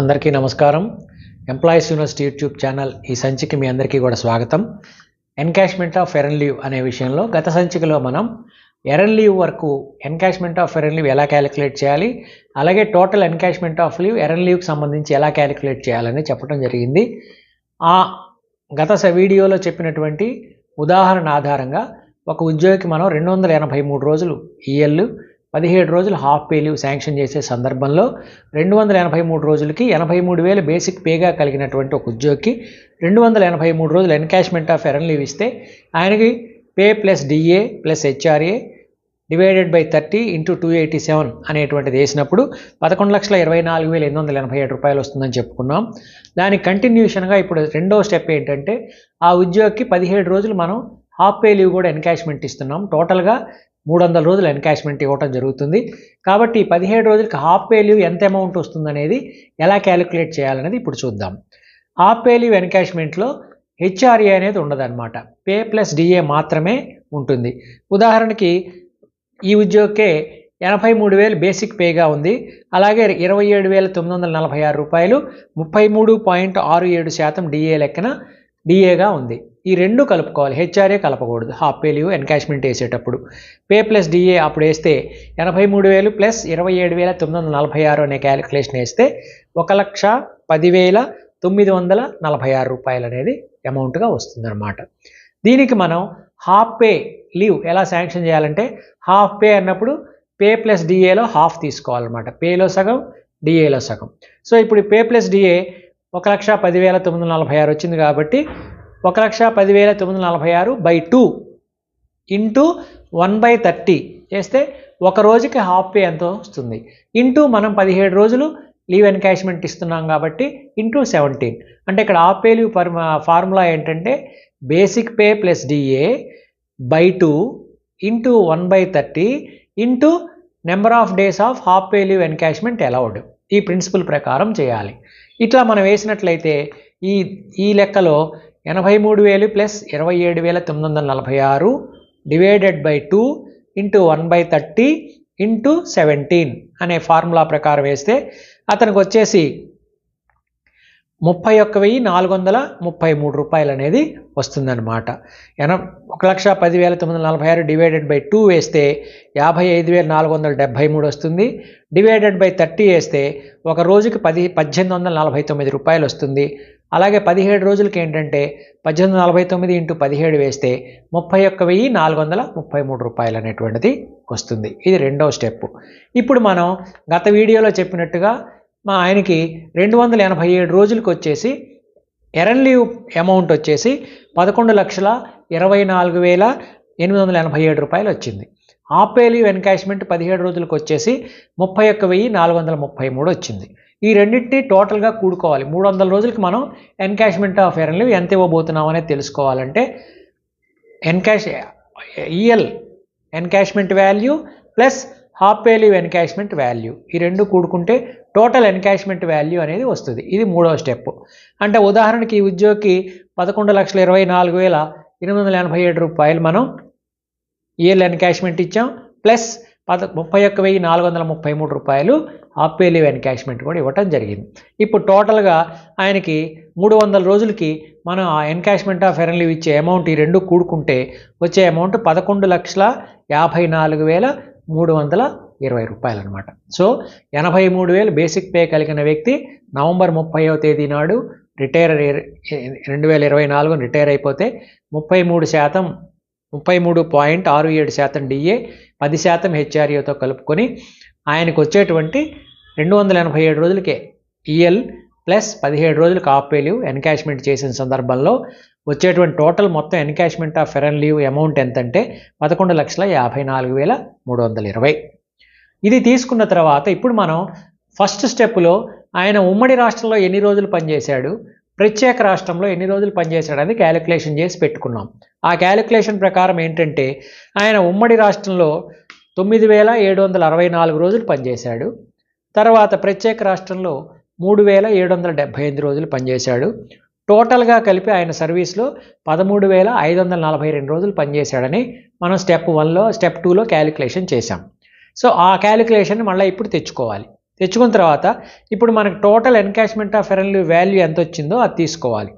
అందరికీ నమస్కారం. Employees university YouTube channel ఈ సంచికి మీ అందరికీ కూడా స్వాగతం. ఎన్కాష్మెంట్ ఆఫ్ ఎర్న్ లీవ్ అనే విషయంలో గత సంచికలో మనం ఎర్న్ లీవ్ వరకు ఎన్కాష్మెంట్ ఆఫ్ ఎర్న్ లీవ్ ఎలా క్యాలిక్యులేట్ చేయాలి, అలాగే total encashment of leave earn లీవ్కి సంబంధించి ఎలా క్యాలిక్యులేట్ చేయాలని చెప్పడం జరిగింది. ఆ గత వీడియోలో చెప్పినటువంటి ఉదాహరణ ఆధారంగా ఒక ఉద్యోగికి మనం 283 రోజులు ఈఎల్, 17 రోజులు హాఫ్ పే లీవ్ శాంక్షన్ చేసే సందర్భంలో 283 రోజులకి 83,000 బేసిక్ పేగా కలిగినటువంటి ఒక ఉద్యోగికి 283 రోజులు ఎన్కాష్మెంట్ ఆఫ్ ఎర్న్ లీవ్ ఇస్తే ఆయనకి pay plus DA plus HRA divided by 30 into 287 అనేటువంటిది వేసినప్పుడు 11,24,887 రూపాయలు వస్తుందని చెప్పుకున్నాం. దానికి కంటిన్యూషన్గా ఇప్పుడు రెండో స్టెప్ ఏంటంటే ఆ ఉద్యోగికి 17 రోజులు మనం హాఫ్ పే లీవ్ కూడా ఎన్కాష్మెంట్ ఇస్తున్నాం. టోటల్గా 300 రోజులు ఎన్కాష్మెంట్ ఇవ్వటం జరుగుతుంది. కాబట్టి 17 రోజులకి హాఫ్ పే లీవ్ ఎంత అమౌంట్ వస్తుందనేది ఎలా క్యాలిక్యులేట్ చేయాలనేది ఇప్పుడు చూద్దాం. హాఫ్ పే లీవ్ ఎన్కాష్మెంట్లో హెచ్ఆర్ఏ అనేది ఉండదన్నమాట, పే ప్లస్ డిఏ మాత్రమే ఉంటుంది. ఉదాహరణకి ఈ ఉద్యోగికే 83,000 బేసిక్ పేగా ఉంది, అలాగే 27,946 రూపాయలు 33.67% డిఏ లెక్కన డిఏగా ఉంది. ఈ రెండు కలుపుకోవాలి, హెచ్ఆర్ఏ కలపకూడదు. హాఫ్ పే లీవ్ ఎన్కాష్మెంట్ వేసేటప్పుడు పే ప్లస్ డిఏ అప్పుడు వేస్తే 83,000 ప్లస్ 27,946 అనే క్యాలిక్యులేషన్ వేస్తే 1,10,946 రూపాయలు అనేది అమౌంట్గా వస్తుందన్నమాట. దీనికి మనం హాఫ్ పే లీవ్ ఎలా శాంక్షన్ చేయాలంటే హాఫ్ పే అన్నప్పుడు పే ప్లస్ డిఏలో హాఫ్ తీసుకోవాలన్నమాట, పేలో సగం డిఏలో సగం. సో ఇప్పుడు పే ప్లస్ డిఏ 1,10,946 వచ్చింది కాబట్టి 1,10,946 బై 2 ఇంటూ 1/30 చేస్తే ఒక రోజుకి హాఫ్ పే ఎంతో వస్తుంది, ఇంటూ మనం 17 రోజులు లీవ్ ఎన్కాష్మెంట్ ఇస్తున్నాం కాబట్టి ఇంటూ 17. అంటే ఇక్కడ హాఫ్ పే లీవ్ ఫార్ములా ఏంటంటే basic pay plus DA by 2 into 1/30 into number of days of half pay leave encashment allowed. ఈ ప్రిన్సిపల్ ప్రకారం చేయాలి. ఇట్లా మనం వేసినట్లయితే ఈ లెక్కలో 83,000 plus 27,946 divided by 2 into 1/30 into 17 అనే ఫార్ములా ప్రకారం వేస్తే అతనికి వచ్చేసి 31,433 రూపాయలు అనేది వస్తుందన్నమాట. 1,10,946 డివైడెడ్ బై 2 వేస్తే 55,473 వస్తుంది. డివైడెడ్ బై 30 వేస్తే ఒక రోజుకి 1,849 రూపాయలు వస్తుంది. అలాగే 17 రోజులకి ఏంటంటే 1,849 ఇంటూ 17 వేస్తే 31,433 రూపాయలు అనేటువంటిది వస్తుంది. ఇది రెండవ స్టెప్. ఇప్పుడు మనం గత వీడియోలో చెప్పినట్టుగా మా ఆయనకి 287 రోజులకు వచ్చేసి ఎర్న్ లీవ్ అమౌంట్ వచ్చేసి 11,24,887 రూపాయలు వచ్చింది. హాఫ్ పే లీవ్ ఎన్కాష్మెంట్ 17 రోజులకు వచ్చేసి 31,433 వచ్చింది. ఈ రెండింటినీ టోటల్గా కూడుకోవాలి. 300 రోజులకి మనం ఎన్కాష్మెంట్ ఆఫ్ ఎర్న్ లీవ్ ఎంత ఇవ్వబోతున్నాం అనేది తెలుసుకోవాలంటే EL encashment value plus half pay leave encashment value ఈ రెండు కూడుకుంటే టోటల్ ఎన్కాష్మెంట్ వాల్యూ అనేది వస్తుంది. ఇది మూడవ స్టెప్. అంటే ఉదాహరణకి ఈ ఉద్యోగికి 11,24,887 రూపాయలు మనం ఈఎల్ ఎన్కాష్మెంట్ ఇచ్చాం, ప్లస్ 31,433 రూపాయలు హాఫ్ పే లీవ్ ఎన్కాష్మెంట్ కూడా ఇవ్వటం జరిగింది. ఇప్పుడు టోటల్గా ఆయనకి 300 రోజులకి మనం ఆ ఎన్కాష్మెంట్ ఆఫ్ ఎర్న్ లీవ్ ఇచ్చే అమౌంట్ ఈ రెండు కూడుకుంటే వచ్చే అమౌంట్ 11,54,320 రూపాయలు అనమాట. సో 83,000 బేసిక్ పే కలిగిన వ్యక్తి నవంబర్ 30వ తేదీ నాడు 2024 రిటైర్ అయిపోతే 33.67% డిఏ 10% హెచ్ఆర్ఏతో కలుపుకొని ఆయనకు వచ్చేటువంటి 287 రోజులకే ఈఎల్ ప్లస్ 17 రోజులకు హాఫ్ పే లీవ్ ఎన్కాష్మెంట్ చేసిన సందర్భంలో వచ్చేటువంటి టోటల్ మొత్తం encashment of earn leave amount ఎంతంటే 11,54,320. ఇది తీసుకున్న తర్వాత ఇప్పుడు మనం ఫస్ట్ స్టెప్లో ఆయన ఉమ్మడి రాష్ట్రంలో ఎన్ని రోజులు పనిచేశాడు, ప్రత్యేక రాష్ట్రంలో ఎన్ని రోజులు పనిచేశాడని క్యాలిక్యులేషన్ చేసి పెట్టుకున్నాం. ఆ క్యాలిక్యులేషన్ ప్రకారం ఏంటంటే ఆయన ఉమ్మడి రాష్ట్రంలో 9,764 రోజులు పనిచేశాడు. తర్వాత ప్రత్యేక రాష్ట్రంలో 3,778 రోజులు పనిచేశాడు. టోటల్గా కలిపి ఆయన సర్వీస్లో 13,542 రోజులు పనిచేశాడని మనం స్టెప్ 1లో స్టెప్ 2లో క్యాలిక్యులేషన్ చేశాం. సో ఆ క్యాలిక్యులేషన్ మళ్ళీ ఇప్పుడు తెచ్చుకోవాలి. తెచ్చుకున్న తర్వాత ఇప్పుడు మనకు total encashment of earn leave value ఎంత వచ్చిందో అది తీసుకోవాలి.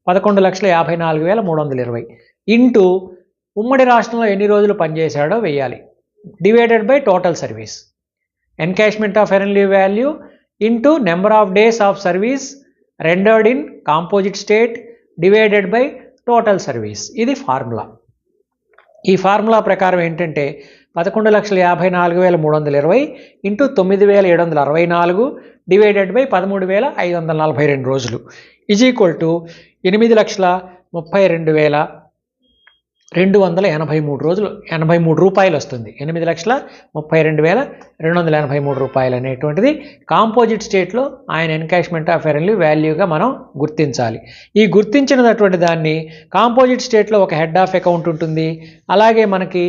11,54,320 ఇంటూ ఉమ్మడి రాష్ట్రంలో ఎన్ని రోజులు పనిచేశాడో వేయాలి, divided by total service. Encashment of earn leave value into number of days of service rendered in composite state divided by total service. ఇది ఫార్ములా. ఈ ఫార్ములా ప్రకారం ఏంటంటే 11,54,320 ఇంటూ 9,764 డివైడెడ్ బై 13,542 రోజులు ఈజ్ ఈక్వల్ టు 8,32,283 రోజులు 83 రూపాయలు వస్తుంది. 8,32,283 రూపాయలు అనేటువంటిది కాంపోజిట్ స్టేట్లో ఆయన ఎన్కాష్మెంట్ ఆఫ్ ఎర్న్ లీవ్ వాల్యూగా మనం గుర్తించాలి. ఈ గుర్తించినటువంటి దాన్ని కాంపోజిట్ స్టేట్లో ఒక హెడ్ ఆఫ్ అకౌంట్ ఉంటుంది, అలాగే మనకి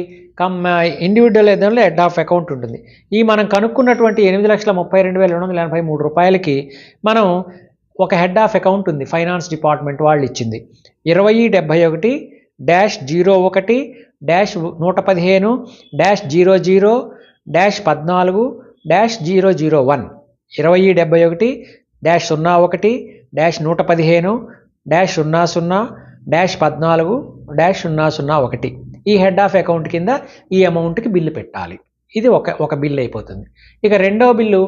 ఇండివిజువల్ ఏదంలో హెడ్ ఆఫ్ అకౌంట్ ఉంటుంది. ఈ మనం కనుక్కున్నటువంటి 8,32,283 రూపాయలకి మనం ఒక హెడ్ ఆఫ్ అకౌంట్ ఉంది, ఫైనాన్స్ డిపార్ట్మెంట్ వాళ్ళు ఇచ్చింది. 2071-01-00-00-14-001 2071-01-00-14-001 ఈ హెడ్ ఆఫ్ అకౌంట్ కింద ఈ అమౌంట్కి బిల్లు పెట్టాలి. ఇది ఒక బిల్లు అయిపోతుంది. ఇక రెండో బిల్లు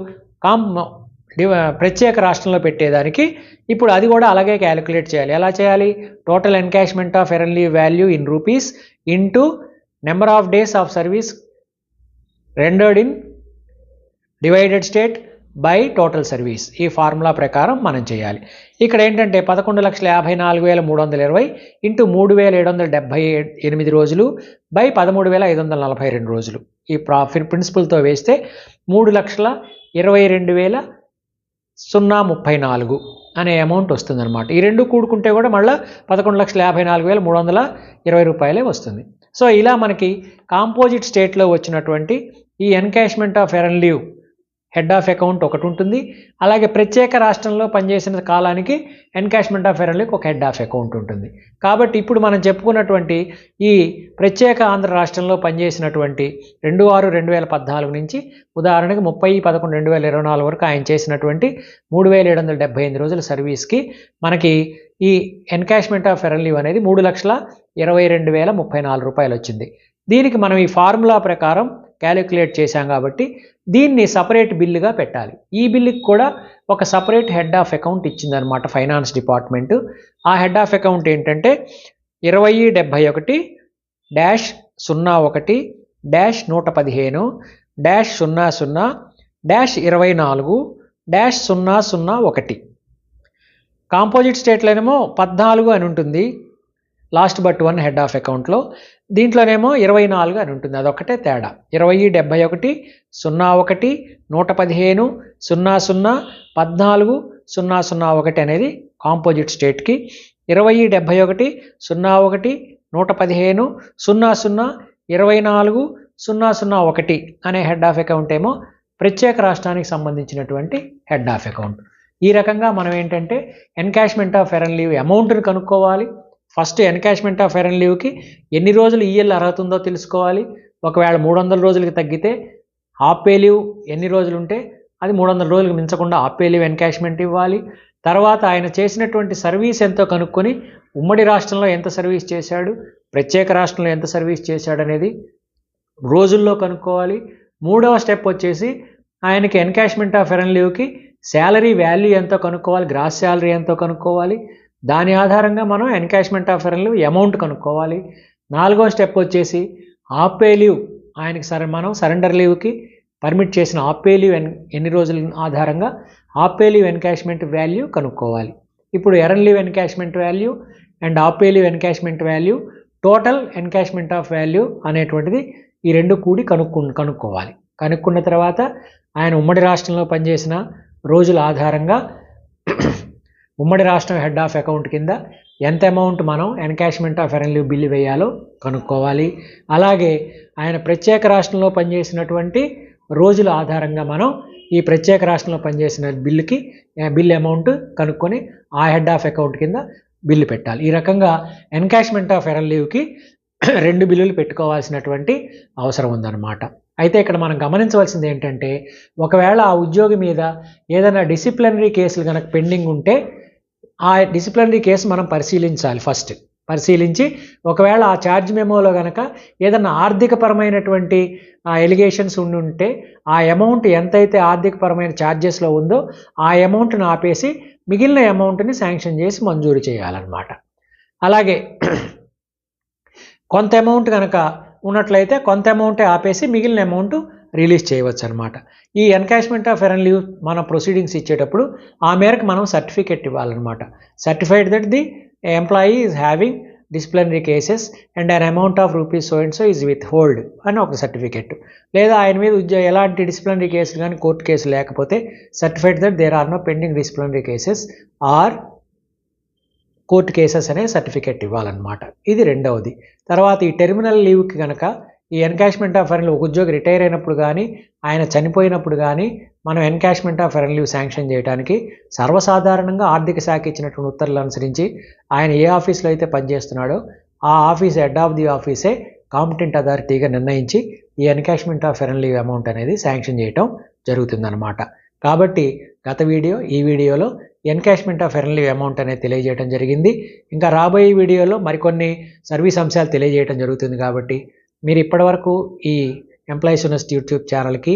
ప్రత్యేక రాష్ట్రంలో పెట్టేదానికి ఇప్పుడు అది కూడా అలాగే క్యాలిక్యులేట్ చేయాలి. ఎలా చేయాలి? Total encashment of earn leave value in rupees into number of days of service rendered in divided state by total service. ఈ ఫార్ములా ప్రకారం మనం చేయాలి. ఇక్కడ ఏంటంటే 11,54,320 ఇంటూ 3,778 రోజులు బై 13,542 రోజులు. ఈ ప్రిన్సిపల్తో వేస్తే 3,22,034 అనే అమౌంట్ వస్తుందన్నమాట. ఈ రెండు కూడుకుంటే కూడా మళ్ళీ 11,54,320 రూపాయలే వస్తుంది. సో ఇలా మనకి కాంపోజిట్ స్టేట్లో వచ్చినటువంటి ఈ encashment of earn leave head of account ఒకటి ఉంటుంది, అలాగే ప్రత్యేక రాష్ట్రంలో పనిచేసిన కాలానికి ఎన్కాష్మెంట్ ఆఫ్ ఎర్న్ లీవ్ ఒక హెడ్ ఆఫ్ అకౌంట్ ఉంటుంది. కాబట్టి ఇప్పుడు మనం చెప్పుకున్నటువంటి ఈ ప్రత్యేక ఆంధ్ర రాష్ట్రంలో పనిచేసినటువంటి 2/6/2014 నుంచి ఉదాహరణకి 30/11/2024 వరకు ఆయన చేసినటువంటి 3,778 రోజుల సర్వీస్కి మనకి ఈ ఎన్కాష్మెంట్ ఆఫ్ ఎర్న్ లీవ్ అనేది 3,22,034 రూపాయలు వచ్చింది. దీనికి మనం ఈ ఫార్ములా ప్రకారం క్యాలిక్యులేట్ చేశాం కాబట్టి దీన్ని సపరేట్ బిల్లుగా పెట్టాలి. ఈ బిల్లుకి కూడా ఒక సపరేట్ హెడ్ ఆఫ్ అకౌంట్ ఇచ్చిందనమాట ఫైనాన్స్ డిపార్ట్మెంటు. ఆ హెడ్ ఆఫ్ అకౌంట్ ఏంటంటే 20-01-01-00-00-24-001. కాంపోజిట్ స్టేట్లోనేమో 14 అని ఉంటుంది last but one head of అకౌంట్లో, దీంట్లోనేమో 24 అని ఉంటుంది. అదొక్కటే తేడా. 20-71-01-115-00-14-001 అనేది కాంపోజిట్ స్టేట్కి, 20-71-01-115-00-24-001 అనే హెడ్ ఆఫ్ అకౌంట్ ఏమో ప్రత్యేక రాష్ట్రానికి సంబంధించినటువంటి హెడ్ ఆఫ్ అకౌంట్. ఈ రకంగా మనం ఏంటంటే ఎన్కాష్మెంట్ ఆఫ్ ఎర్న్ లీవ్ అమౌంట్ని కనుక్కోవాలి. ఫస్ట్ ఎన్కాష్మెంట్ ఆఫ్ ఎర్న్ లీవ్కి ఎన్ని రోజులు ఈఎల్ అర్హత ఉందో తెలుసుకోవాలి. ఒకవేళ 300 రోజులకి తగ్గితే హాఫ్ పే లీవ్ ఎన్ని రోజులు ఉంటే అది 300 రోజులకు మించకుండా హాఫ్ పే లీవ్ ఎన్కాష్మెంట్ ఇవ్వాలి. తర్వాత ఆయన చేసినటువంటి సర్వీస్ ఎంతో కనుక్కొని ఉమ్మడి రాష్ట్రంలో ఎంత సర్వీస్ చేశాడు, ప్రత్యేక రాష్ట్రంలో ఎంత సర్వీస్ చేశాడు అనేది రోజుల్లో కనుక్కోవాలి. మూడవ స్టెప్ వచ్చేసి ఆయనకి ఎన్కాష్మెంట్ ఆఫ్ ఎర్న్ లీవ్కి శాలరీ వాల్యూ ఎంతో కనుక్కోవాలి, గ్రాస్ శాలరీ ఎంతో కనుక్కోవాలి. దాని ఆధారంగా మనం encashment of earn leave amount కనుక్కోవాలి. నాలుగో స్టెప్ వచ్చేసి హాఫ్ పే లీవ్, ఆయనకి మనం సరెండర్ లీవ్కి పర్మిట్ చేసిన హాఫ్ పే లీవ్ ఎన్ని రోజుల ఆధారంగా half pay leave encashment value కనుక్కోవాలి. ఇప్పుడు earn leave encashment value and half pay leave encashment value, total encashment of value అనేటువంటిది ఈ రెండు కూడి కనుక్కోవాలి. కనుక్కున్న తర్వాత ఆయన ఉమ్మడి రాష్ట్రంలో పనిచేసిన రోజుల ఆధారంగా ఉమ్మడి రాష్ట్రం హెడ్ ఆఫ్ అకౌంట్ కింద ఎంత అమౌంట్ మనం encashment of earn leave bill వేయాలో కనుక్కోవాలి. అలాగే ఆయన ప్రత్యేక రాష్ట్రంలో పనిచేసినటువంటి రోజుల ఆధారంగా మనం ఈ ప్రత్యేక రాష్ట్రంలో పనిచేసిన బిల్ అమౌంట్ కనుక్కొని ఆ హెడ్ ఆఫ్ అకౌంట్ కింద బిల్లు పెట్టాలి. ఈ రకంగా ఎన్కాష్మెంట్ ఆఫ్ ఎర్న్ లీవ్కి 2 బిల్లులు పెట్టుకోవాల్సినటువంటి అవసరం ఉందన్నమాట. అయితే ఇక్కడ మనం గమనించవలసింది ఏంటంటే, ఒకవేళ ఆ ఉద్యోగి మీద ఏదైనా డిసిప్లినరీ కేసులు కనుక పెండింగ్ ఉంటే ఆ డిసిప్లినరీ కేసు మనం పరిశీలించాలి. ఫస్ట్ పరిశీలించి ఒకవేళ ఆ ఛార్జ్ మెమోలో కనుక ఏదైనా ఆర్థికపరమైనటువంటి ఎలిగేషన్స్ ఉంటే ఆ అమౌంట్ ఎంతైతే ఆర్థికపరమైన ఛార్జెస్లో ఉందో ఆ అమౌంట్ని ఆపేసి మిగిలిన అమౌంట్ని శాంక్షన్ చేసి మంజూరు చేయాలన్నమాట. అలాగే కొంత అమౌంట్ కనుక ఉన్నట్లయితే కొంత అమౌంటే ఆపేసి మిగిలిన అమౌంట్ రిలీజ్ చేయవచ్చు అనమాట. ఈ ఎన్కాష్మెంట్ ఆఫ్ ఎర్న్ లీవ్ మన ప్రొసీడింగ్స్ ఇచ్చేటప్పుడు ఆ మేరకు మనం సర్టిఫికెట్ ఇవ్వాలన్నమాట. Certified that the employee is having disciplinary cases and an amount of rupees so and so is withhold అని ఒక సర్టిఫికెట్. లేదా ఆయన మీద ఎలాంటి డిసిప్లినరీ కేసులు కానీ కోర్టు కేసులు లేకపోతే certified that there are no pending disciplinary cases or court cases అనే సర్టిఫికెట్ ఇవ్వాలన్నమాట. ఇది రెండవది. తర్వాత ఈ టెర్మినల్ లీవ్కి కనుక ఈ ఎన్కాష్మెంట్ ఆఫ్ ఎర్న్ లీవ్ ఒక ఉద్యోగి రిటైర్ అయినప్పుడు కానీ ఆయన చనిపోయినప్పుడు కానీ మనం encashment of earn leave sanction చేయడానికి సర్వసాధారణంగా ఆర్థిక శాఖ ఇచ్చినటువంటి ఉత్తర్వులు అనుసరించి ఆయన ఏ ఆఫీస్లో అయితే పనిచేస్తున్నాడో ఆ ఆఫీస్ హెడ్ ఆఫ్ ది ఆఫీసే కాంపిటెంట్ అథారిటీగా నిర్ణయించి ఈ encashment of earn leave amount అనేది శాంక్షన్ చేయటం జరుగుతుందన్నమాట. కాబట్టి ఈ వీడియోలో encashment of earn leave amount అనేది తెలియజేయడం జరిగింది. ఇంకా రాబోయే వీడియోలో మరికొన్ని సర్వీస్ అంశాలు తెలియజేయడం జరుగుతుంది. కాబట్టి మీరు ఇప్పటివరకు ఈ ఎంప్లాయీస్ యూనివర్సిటీ యూట్యూబ్ ఛానల్కి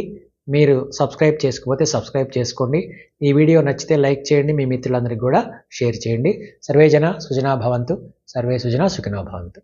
మీరు సబ్స్క్రైబ్ చేసుకోకపోతే సబ్స్క్రైబ్ చేసుకోండి. ఈ వీడియో నచ్చితే లైక్ చేయండి, మీ మిత్రులందరికీ కూడా షేర్ చేయండి. సర్వే జన సుజనా భవంతు, సర్వే సుజనా సుఖినో భవంతు.